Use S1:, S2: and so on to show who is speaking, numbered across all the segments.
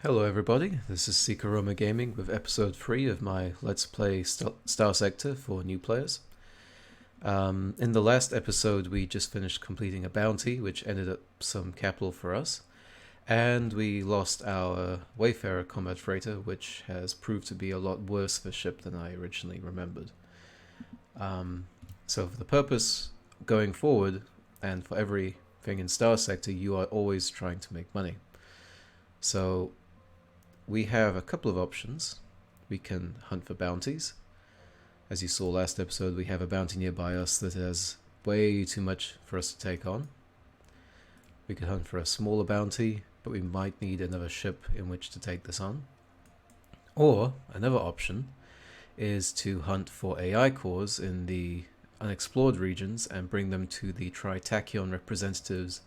S1: Hello everybody, this is Seeker Gaming with episode 3 of my Let's Play StarSector for new players. In the last episode we just finished completing a bounty which ended up some capital for us, and we lost our Wayfarer combat freighter, which has proved to be a lot worse of a ship than I originally remembered. So for the purpose going forward, and for everything in StarSector, you are always trying to make money. So we have a couple of options. We can hunt for bounties. As you saw last episode, we have a bounty nearby us that has way too much for us to take on. We could hunt for a smaller bounty, but we might need another ship in which to take this on. Or another option is to hunt for AI cores in the unexplored regions and bring them to the Tritachyon representatives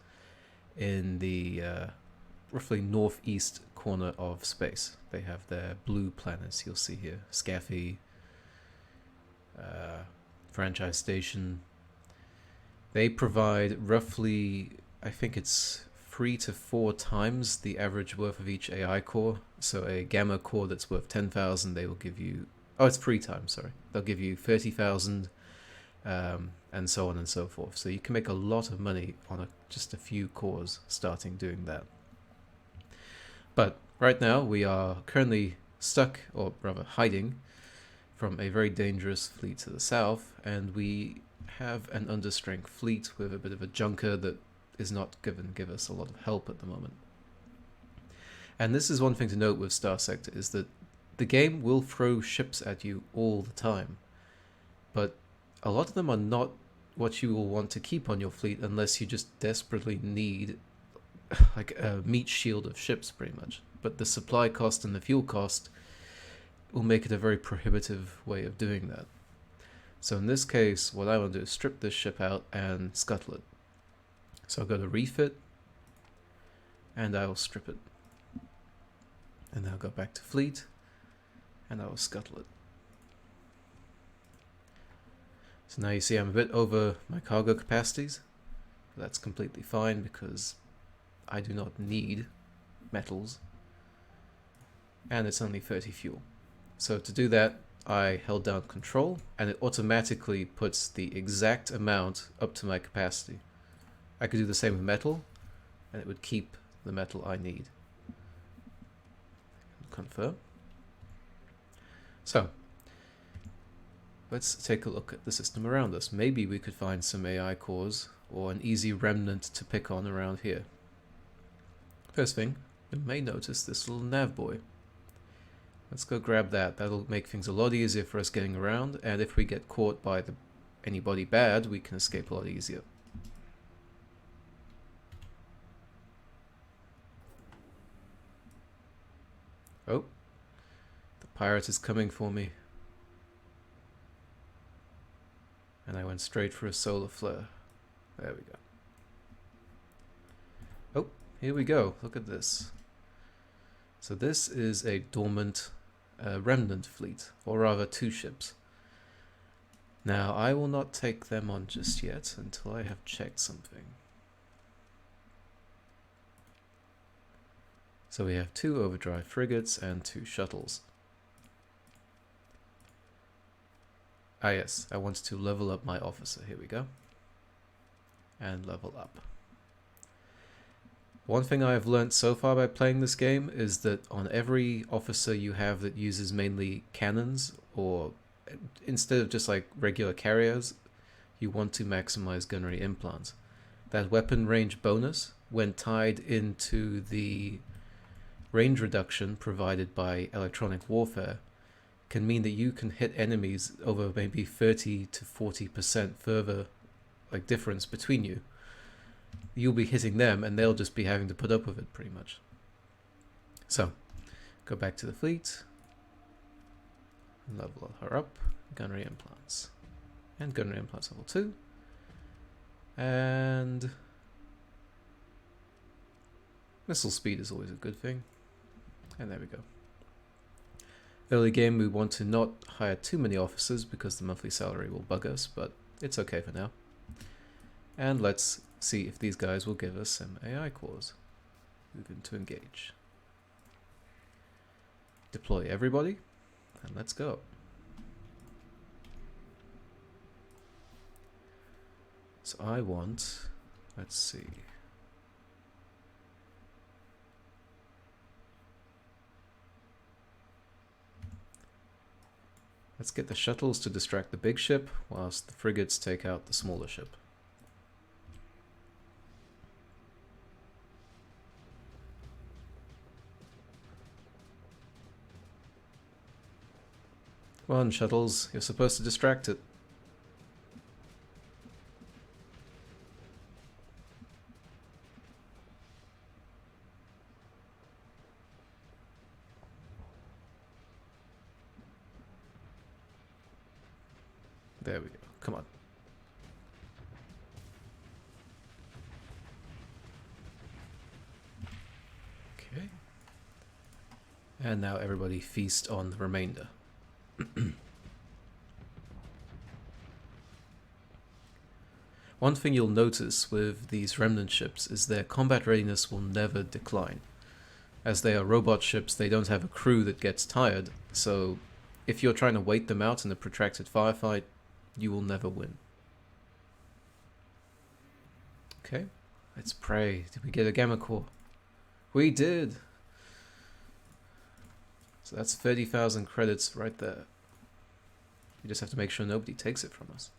S1: in the roughly northeast corner of space. They have their blue planets you'll see here. Scaffi, Franchise Station. They provide roughly, I think it's 3 to 4 times the average worth of each AI core. So a Gamma core that's worth 10,000, they will give you... Oh, it's 3 times, sorry. They'll give you 30,000, and so on and so forth. So you can make a lot of money on just a few cores starting doing that. But right now we are currently stuck, or rather hiding, from a very dangerous fleet to the south, and we have an understrength fleet with a bit of a junker that is not give us a lot of help at the moment. And this is one thing to note with StarSector, is that the game will throw ships at you all the time, but a lot of them are not what you will want to keep on your fleet unless you just desperately need like a meat shield of ships, pretty much. But the supply cost and the fuel cost will make it a very prohibitive way of doing that. So in this case, what I want to do is strip this ship out and scuttle it. So I'll go to refit, and I will strip it. And I'll go back to fleet, and I will scuttle it. So now you see I'm a bit over my cargo capacities. That's completely fine because I do not need metals, and it's only 30 fuel. So to do that, I held down control, and it automatically puts the exact amount up to my capacity. I could do the same with metal, and it would keep the metal I need. Confirm. So let's take a look at the system around us. Maybe we could find some AI cores or an easy remnant to pick on around here. First thing, you may notice this little nav buoy. Let's go grab that. That'll make things a lot easier for us getting around, and if we get caught by anybody bad, we can escape a lot easier. Oh, the pirate is coming for me. And I went straight for a solar flare. There we go. Oh, here we go. Look at this. So this is a dormant Remnant Fleet, or rather 2 ships. Now I will not take them on just yet until I have checked something. So we have 2 overdrive frigates and 2 shuttles. Ah yes, I want to level up my officer. Here we go. And level up. One thing I have learnt so far by playing this game is that on every officer you have that uses mainly cannons, or instead of just like regular carriers, you want to maximize gunnery implants. That weapon range bonus, when tied into the range reduction provided by electronic warfare, can mean that you can hit enemies over maybe 30 to 40% further like difference between you. You'll be hitting them and they'll just be having to put up with it pretty much. So go back to the fleet, level her up, gunnery implants, and gunnery implants level 2, and missile speed is always a good thing. And there we go. Early game we want to not hire too many officers because the monthly salary will bug us, but it's okay for now. And let's see if these guys will give us some AI cores. Moving to engage. deploy everybody, and let's go. So I want, let's see. Let's get the shuttles to distract the big ship, whilst the frigates take out the smaller ship. Come on, shuttles, you're supposed to distract it. There we go, come on. Okay. And now everybody feast on the remainder. One thing you'll notice with these Remnant ships is their combat readiness will never decline. As they are robot ships, they don't have a crew that gets tired, so if you're trying to wait them out in a protracted firefight, you will never win. Okay, let's pray. Did we get a Gamma Core? We did! So that's 30,000 credits right there. You just have to make sure nobody takes it from us.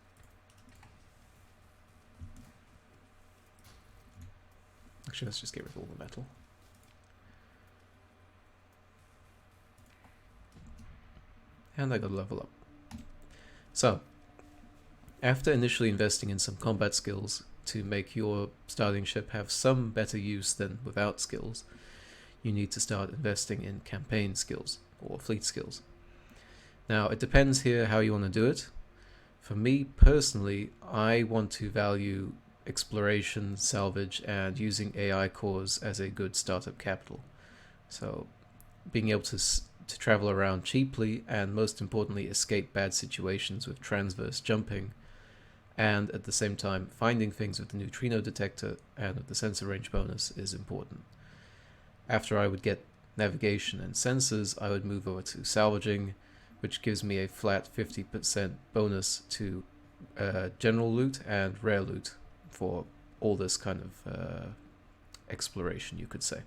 S1: Actually, let's just get rid of all the metal. And I got to level up. So, after initially investing in some combat skills to make your starting ship have some better use than without skills, you need to start investing in campaign skills or fleet skills. Now, it depends here how you want to do it. For me personally, I want to value exploration, salvage, and using AI cores as a good startup capital. So, being able to travel around cheaply and most importantly escape bad situations with transverse jumping, and at the same time finding things with the neutrino detector and with the sensor range bonus is important. After I would get navigation and sensors, I would move over to salvaging, which gives me a flat 50% bonus to general loot and rare loot for all this kind of exploration, you could say.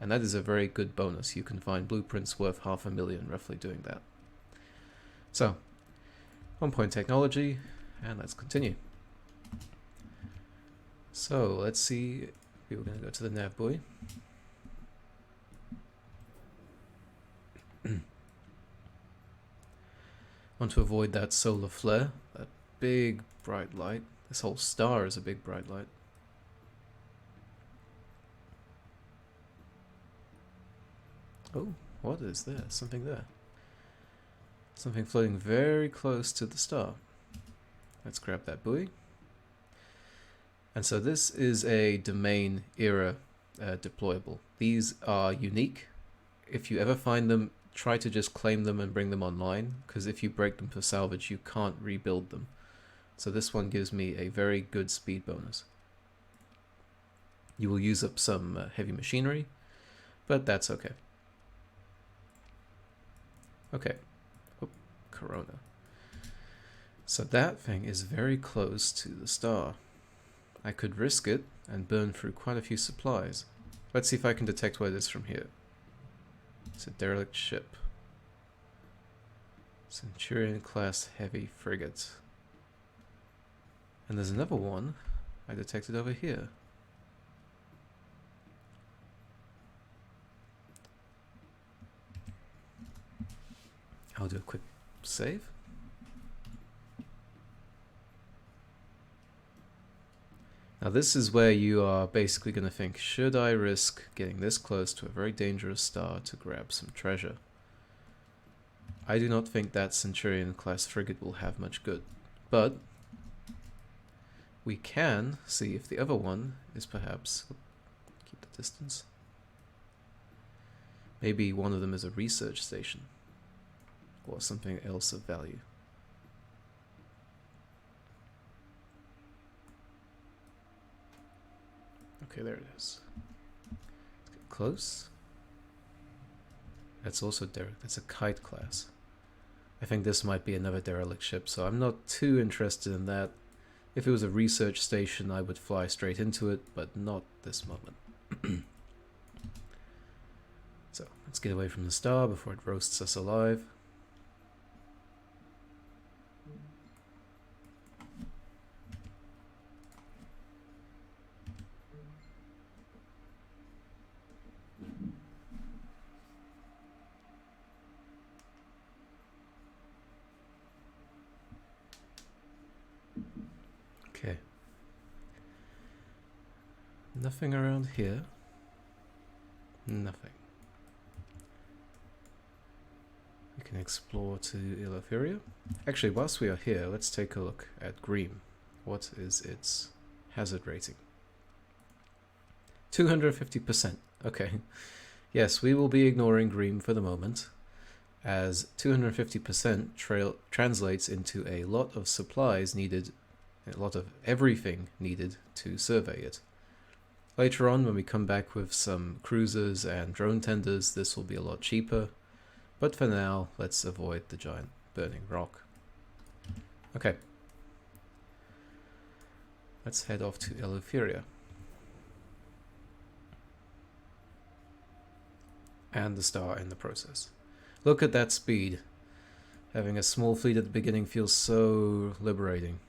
S1: And that is a very good bonus. You can find blueprints worth 500,000 roughly doing that. So, on-point technology, and let's continue. So, let's see. We were going to go to the nav buoy. Want to avoid that solar flare, that big bright light. This whole star is a big bright light. Oh, what is there? Something there. Something floating very close to the star. Let's grab that buoy. And so this is a domain era deployable. These are unique. If you ever find them, try to just claim them and bring them online, because if you break them for salvage, you can't rebuild them. So this one gives me a very good speed bonus. You will use up some heavy machinery, but that's okay. Okay. Oh, Corona. So that thing is very close to the star. I could risk it and burn through quite a few supplies. Let's see if I can detect where it is from here. It's a derelict ship. Centurion class heavy frigate. And there's another one I detected over here. I'll do a quick save. Now this is where you are basically going to think, should I risk getting this close to a very dangerous star to grab some treasure? I do not think that Centurion class frigate will have much good, but we can see if the other one is perhaps, keep the distance, maybe one of them is a research station or something else of value. Okay, there it is. Let's get close. That's also derelict. That's a kite class. I think this might be another derelict ship, so I'm not too interested in that. If it was a research station, I would fly straight into it, but not this moment. So, let's get away from the star before it roasts us alive. Okay. Nothing around here. Nothing. We can explore to Elif. Actually, whilst we are here, let's take a look at Green. What is its hazard rating? 250%. Okay. Yes, we will be ignoring Green for the moment, as 250% translates into a lot of supplies needed, a lot of everything needed to survey it. Later on, when we come back with some cruisers and drone tenders, this will be a lot cheaper. But for now, let's avoid the giant burning rock. Okay. Let's head off to Elif. And the star in the process. Look at that speed. Having a small fleet at the beginning feels so liberating.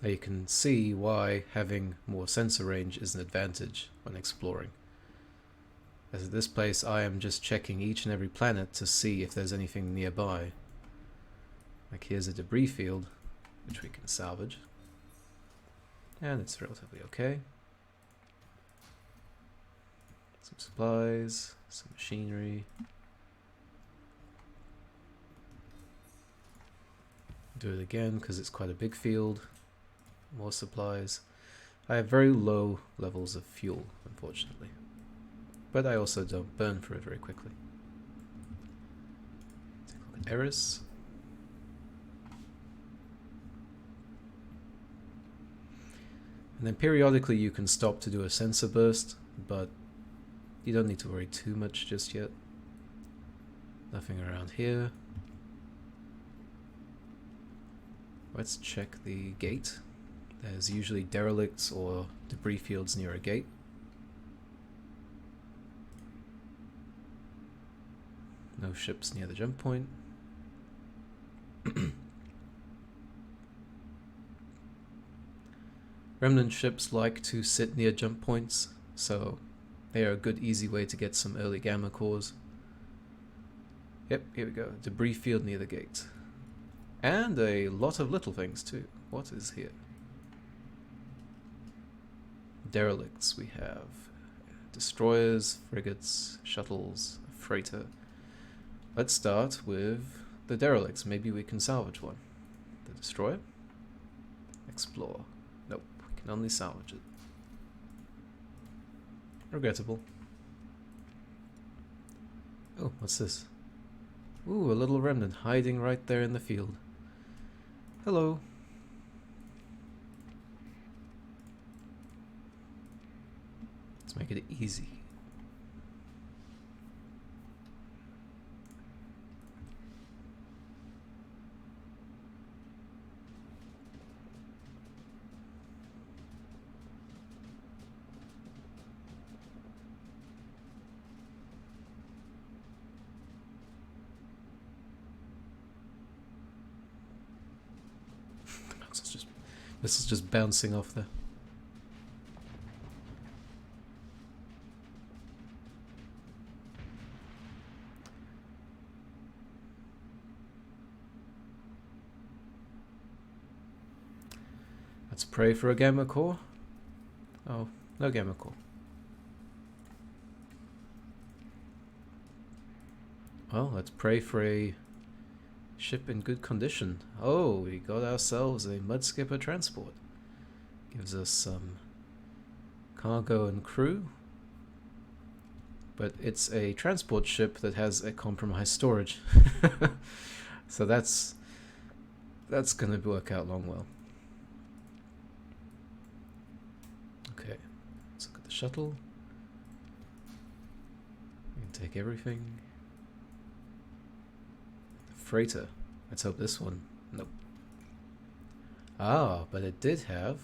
S1: Now you can see why having more sensor range is an advantage when exploring. As at this place, I am just checking each and every planet to see if there's anything nearby. Like here's a debris field, which we can salvage. And it's relatively okay. Some supplies, some machinery. Do it again because it's quite a big field. More supplies. I have very low levels of fuel, unfortunately. But I also don't burn for it very quickly. Take a look at Eris. And then periodically you can stop to do a sensor burst, but you don't need to worry too much just yet. Nothing around here. Let's check the gate. There's usually derelicts or debris fields near a gate. No ships near the jump point. Remnant ships like to sit near jump points, so they are a good easy way to get some early gamma cores. Yep, here we go. Debris field near the gate. And a lot of little things too. What is here? Derelicts. We have destroyers, frigates, shuttles, a freighter. Let's start with the derelicts. Maybe we can salvage one. The destroyer. Explore. Nope, we can only salvage it. Regrettable. Oh, what's this? Ooh, a little remnant hiding right there in the field. Hello. Let's make it easy. This is just bouncing off there. Let's pray for a gamma core. Oh, no gamma core. Well, let's pray for a ship in good condition. Oh, we got ourselves a Mudskipper transport. Gives us some cargo and crew. But it's a transport ship that has a compromised storage. So that's that's going to work out long well. Okay, let's look at the shuttle. We can take everything. The freighter. Let's hope this one. Nope. Ah, but it did have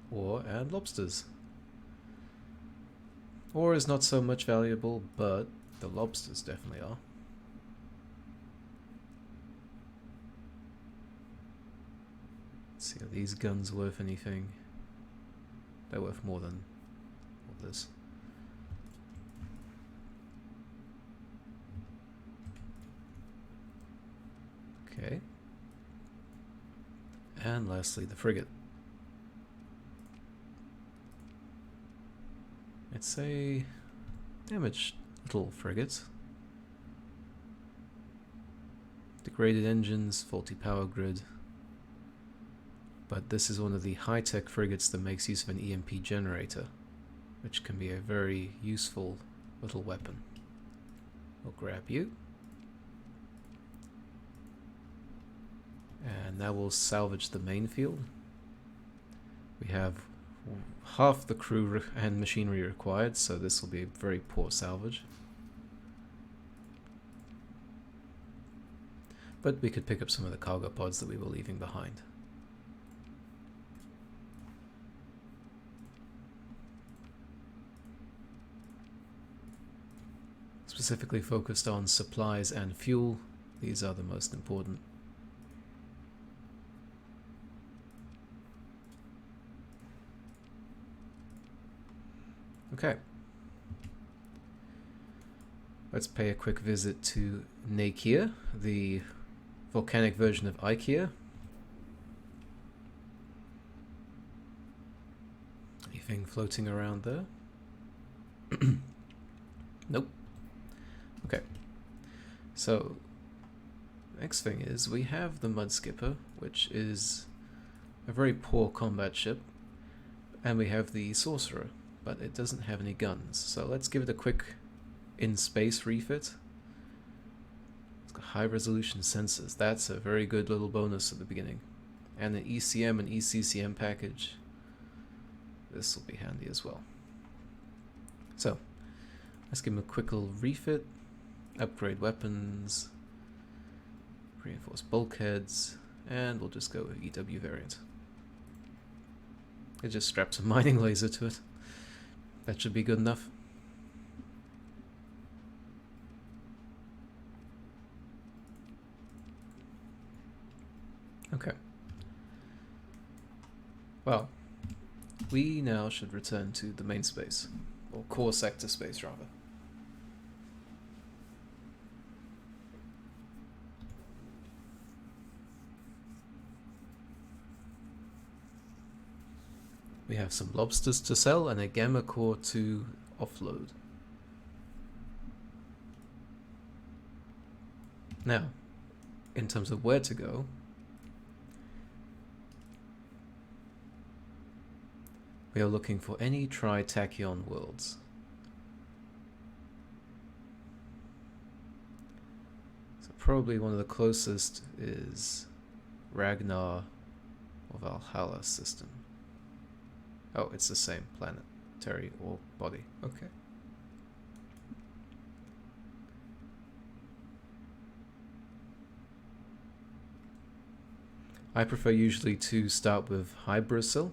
S1: ore and lobsters. Ore is not so much valuable, but the lobsters definitely are. Let's see, are these guns worth anything? They're worth more than all this. Okay. And lastly, the frigate. It's a damaged little frigate. Degraded engines, faulty power grid. But this is one of the high-tech frigates that makes use of an EMP generator, which can be a very useful little weapon. We'll grab you. And now we'll salvage the main field. We have half the crew and machinery required, so this will be a very poor salvage. But we could pick up some of the cargo pods that we were leaving behind. Specifically focused on supplies and fuel. These are the most important. Okay. Let's pay a quick visit to Nakia, the volcanic version of IKEA. Anything floating around there? Nope. Okay. So, next thing is we have the Mudskipper, which is a very poor combat ship, and we have the Sorcerer, but it doesn't have any guns. So let's give it a quick in-space refit. It's got high-resolution sensors. That's a very good little bonus at the beginning. And an ECM and ECCM package. This will be handy as well. So, let's give him a quick little refit. Upgrade weapons. Reinforce bulkheads. And we'll just go with EW variant. It just straps a mining laser to it. That should be good enough. Okay. Well, we now should return to the main space, or core sector space rather. We have some lobsters to sell and a gamma core to offload. Now, in terms of where to go, we are looking for any tri-tachyon worlds. So probably one of the closest is Ragnar or Valhalla system. Oh, it's the same planetary or body. Okay. I prefer usually to start with Hybrasil,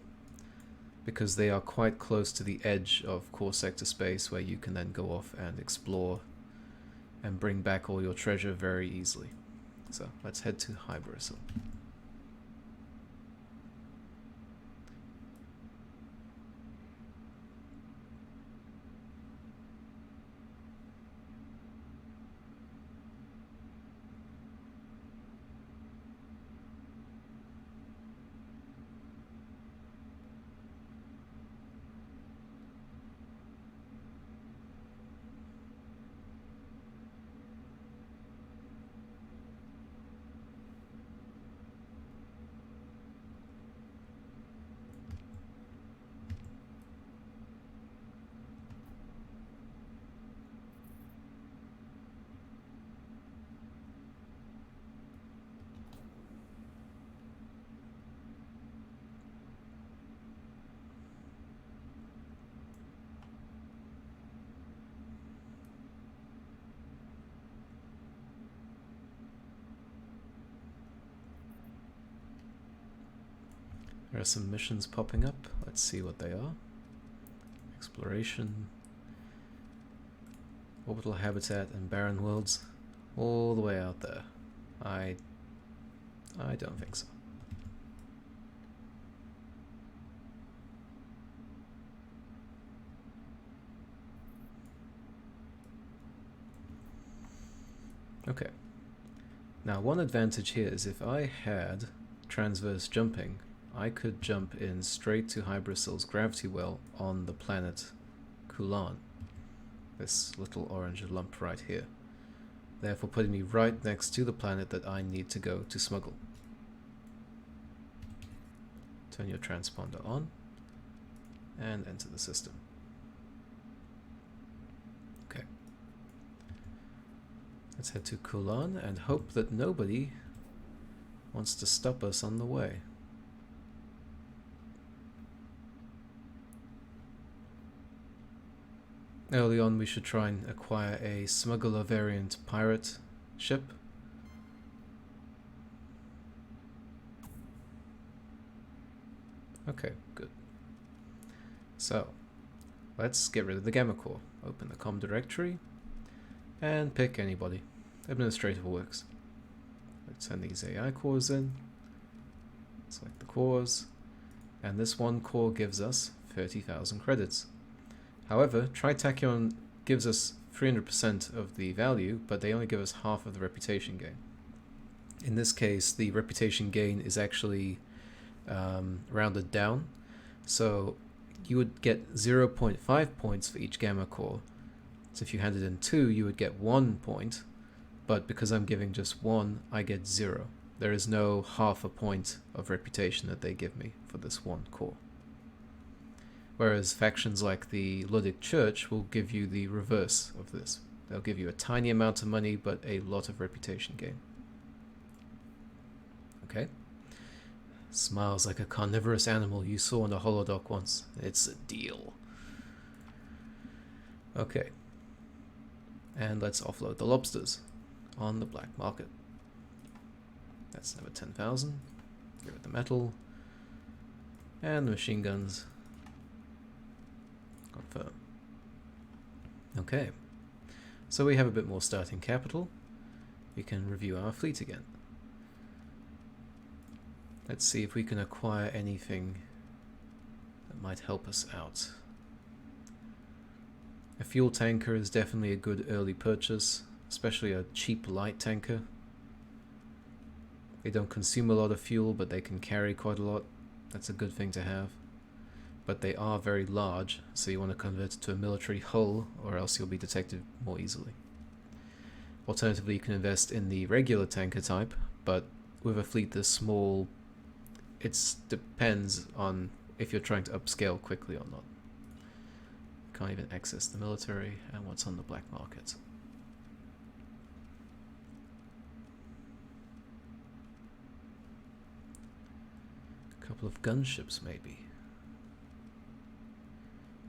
S1: because they are quite close to the edge of core sector space where you can then go off and explore and bring back all your treasure very easily. So let's head to Hybrasil. There are some missions popping up. Let's see what they are. Exploration, orbital habitat, and barren worlds, all the way out there. I don't think so. Okay. Now, one advantage here is if I had transverse jumping, I could jump in straight to Hybrisil's gravity well on the planet Kulan. This little orange lump right here. Therefore putting me right next to the planet that I need to go to smuggle. Turn your transponder on and enter the system. Okay. Let's head to Kulan and hope that nobody wants to stop us on the way. Early on we should try and acquire a smuggler variant pirate ship. Okay, good. So, let's get rid of the Gamma Core. Open the COM directory and pick anybody. Administrative works. Let's send these AI cores in. Select the cores. And this one core gives us 30,000 credits. However, Tritachyon gives us 300% of the value, but they only give us half of the reputation gain. In this case, the reputation gain is actually rounded down. So you would get 0.5 points for each Gamma Core. So if you handed in 2, you would get 1 point. But because I'm giving just 1, I get 0. There is no half a point of reputation that they give me for this one core. Whereas factions like the Luddic Church will give you the reverse of this. They'll give you a tiny amount of money, but a lot of reputation gain. Okay? Smiles like a carnivorous animal you saw on a holodoc once. It's a deal. Okay. And let's offload the lobsters on the black market. That's number 10,000. Get rid of the metal. And the machine guns. Confirm. Okay, so we have a bit more starting capital. We can review our fleet again. Let's see if we can acquire anything that might help us out. A fuel tanker is definitely a good early purchase, especially a cheap light tanker. They don't consume a lot of fuel, but they can carry quite a lot. That's a good thing to have. But they are very large, so you want to convert it to a military hull, or else you'll be detected more easily. Alternatively, you can invest in the regular tanker type, but with a fleet this small, it depends on if you're trying to upscale quickly or not. Can't even access the military, and what's on the black market. A couple of gunships, maybe.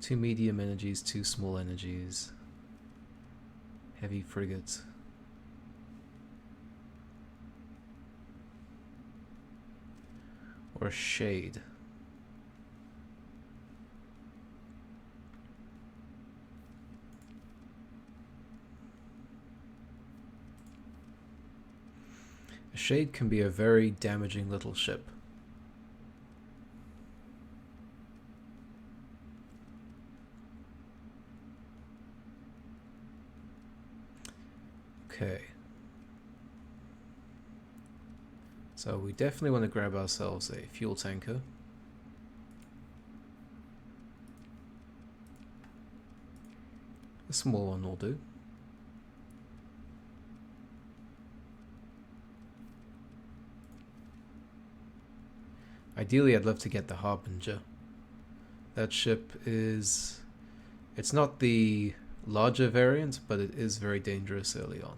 S1: 2 medium energies, 2 small energies, heavy frigate, or a shade. A shade can be a very damaging little ship. Okay, so we definitely want to grab ourselves a fuel tanker. A small one will do. Ideally, I'd love to get the Harbinger. That ship is... it's not the larger variant, but it is very dangerous early on.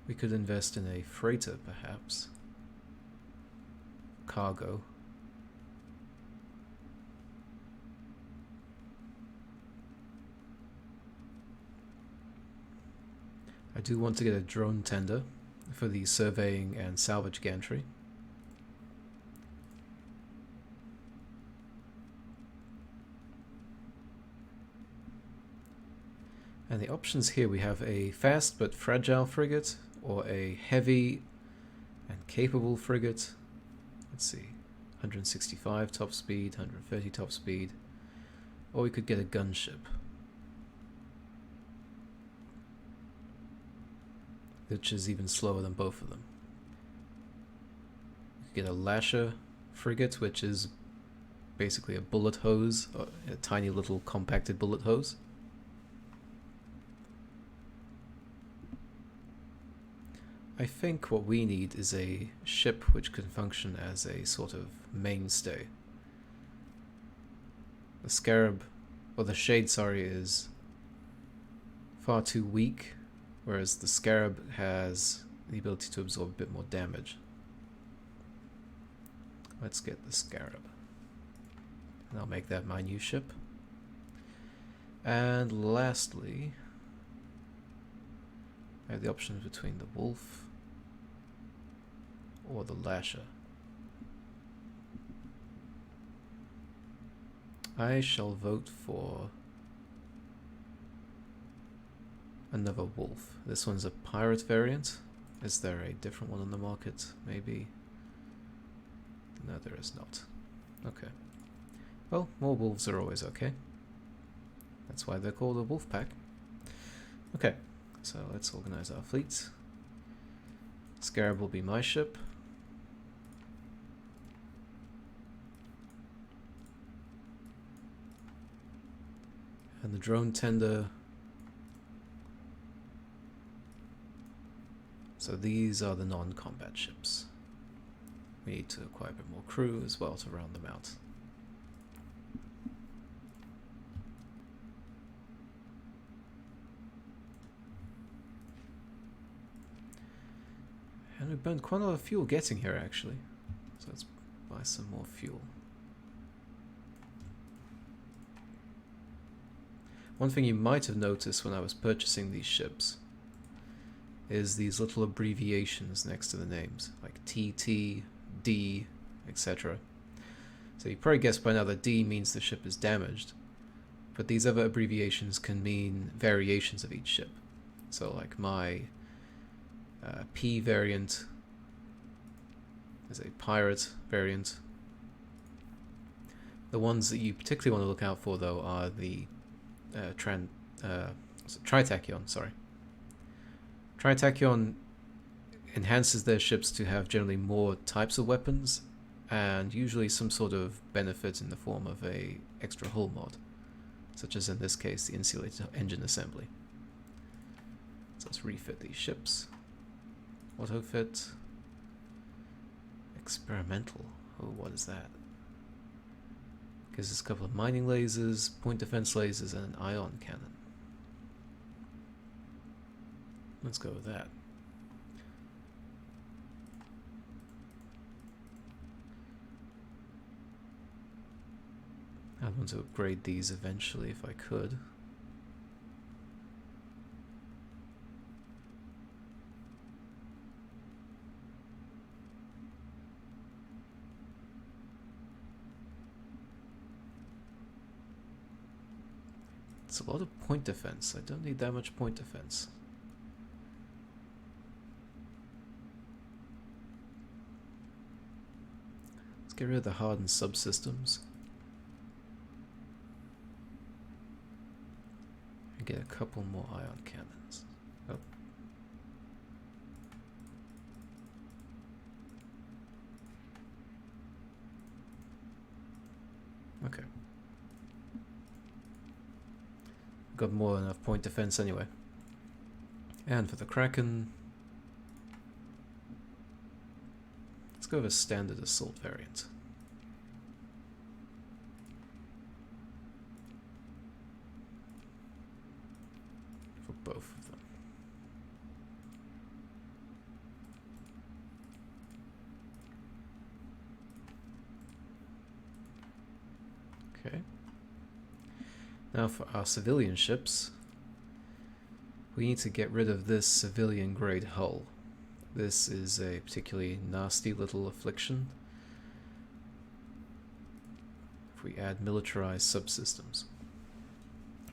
S1: We could invest in a freighter, perhaps. Cargo. I do want to get a drone tender for the surveying and salvage gantry. And the options here, we have a fast but fragile frigate, or a heavy and capable frigate. Let's see, 165 top speed, 130 top speed, or we could get a gunship, which is even slower than both of them. We could get a lasher frigate, which is basically a bullet hose, or a tiny little compacted bullet hose. I think what we need is a ship which can function as a sort of mainstay. The Scarab, or the Shade, sorry, is far too weak, whereas the Scarab has the ability to absorb a bit more damage. Let's get the Scarab. And I'll make that my new ship. And lastly, I have the options between the Wolf or the Lasher. I shall vote for another Wolf. This one's a pirate variant. Is there a different one on the market? Maybe. No, there is not. Okay. Well, more wolves are always okay. That's why they're called a wolf pack. Okay, so let's organize our fleet. Scarab will be my ship. And the drone tender. So these are the non-combat ships. We need to acquire a bit more crew as well to round them out. And we burned quite a lot of fuel getting here actually. So let's buy some more fuel. One thing you might have noticed when I was purchasing these ships is these little abbreviations next to the names, like TT, D, etc. So you probably guessed by now that D means the ship is damaged, but these other abbreviations can mean variations of each ship. So like my P variant is a pirate variant. The ones that you particularly want to look out for though are the Tritachyon, sorry. Tritachyon enhances their ships to have generally more types of weapons and usually some sort of benefit in the form of a extra hull mod, such as in this case the insulated engine assembly. So let's refit these ships. Auto fit. Experimental. Oh, what is that? Gives us a couple of mining lasers, point defense lasers, and an ion cannon. Let's go with that. I'd want to upgrade these eventually if I could. It's a lot of point defense. I don't need that much point defense. Let's get rid of the hardened subsystems. And get a couple more ion cannons. Oh. Okay. Got more than enough point defense anyway. And for the Kraken, let's go with a standard assault variant. For both of them. Okay. Now for our civilian ships, we need to get rid of this civilian grade hull. This is a particularly nasty little affliction. If we add militarized subsystems,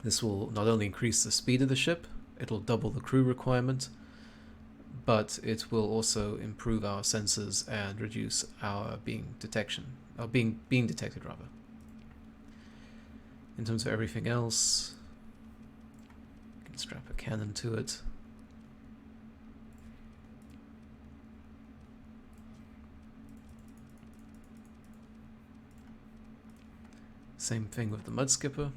S1: this will not only increase the speed of the ship, it'll double the crew requirement, but it will also improve our sensors and reduce our being detected rather. In terms of everything else, you can strap a cannon to it. Same thing with the Mudskipper.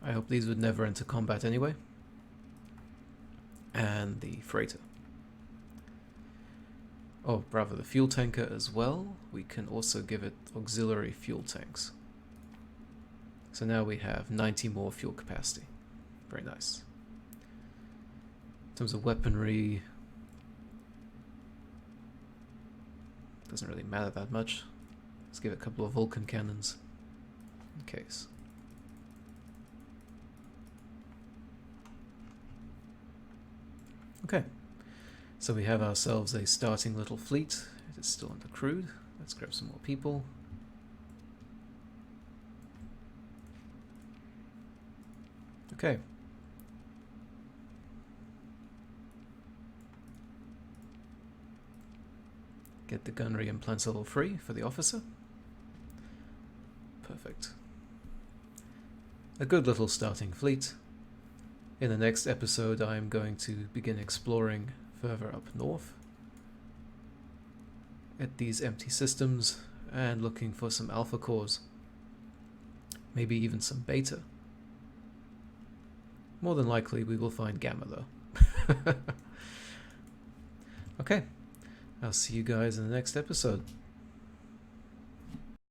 S1: I hope these would never enter combat anyway. And the freighter. Oh, rather the fuel tanker as well. We can also give it auxiliary fuel tanks. So now we have 90 more fuel capacity. Very nice. In terms of weaponry, doesn't really matter that much. Let's give it a couple of Vulcan cannons in case. Okay, so we have ourselves a starting little fleet. It is still undercrewed. Let's grab some more people. Okay. Get the gunnery implants level 3 for the officer. Perfect. A good little starting fleet. In the next episode, I'm going to begin exploring further up north at these empty systems and looking for some alpha cores. Maybe even some beta. More than likely, we will find gamma though. Okay. I'll see you guys in the next episode.